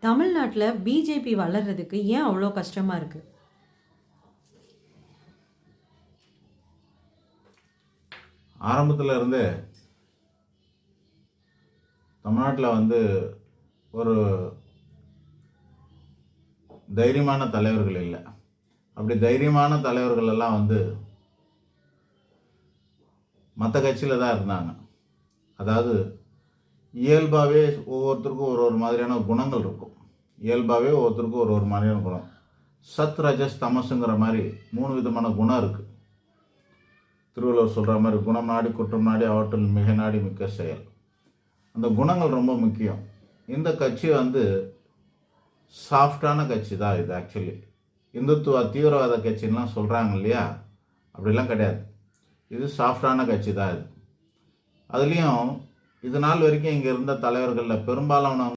தமிழ்நாட்டுல பிஜேபி வளர்றதுக்கு ஏன் அவ்ளோ கஷ்டமா இருக்கு? ஆரம்பத்தில் இருந்தே தமிழ்நாட்டில் ஒரு தைரியமான தலைவர்கள் இல்லை. அப்படி தைரியமான தலைவர்கள் எல்லாம் மற்ற கட்சியில் தான் இருந்தாங்க. அதாவது இயல்பாகவே ஒவ்வொருத்தருக்கும் ஒரு மாதிரியான குணங்கள் இருக்கும். இயல்பாகவே ஒவ்வொருத்தருக்கும் ஒரு மாதிரியான குணம். சத் ரஜஸ் தமசுங்கிற மாதிரி 3 விதமான குணம் இருக்குது. திருவள்ளுவர் சொல்கிற மாதிரி குணம் நாடி குற்றம் நாடி அவற்றில் மிக நாடி மிக்க செயல். அந்த குணங்கள் ரொம்ப முக்கியம். இந்த கட்சி சாஃப்டான கட்சி தான் இது. ஆக்சுவலி இந்துத்துவ தீவிரவாத கட்சின்லாம் சொல்கிறாங்க இல்லையா, அப்படிலாம் கிடையாது. இது சாஃப்டான கட்சி தான் இது. அதுலேயும் இது நாள் வரைக்கும் இங்கே இருந்த தலைவர்களில் பெரும்பாலான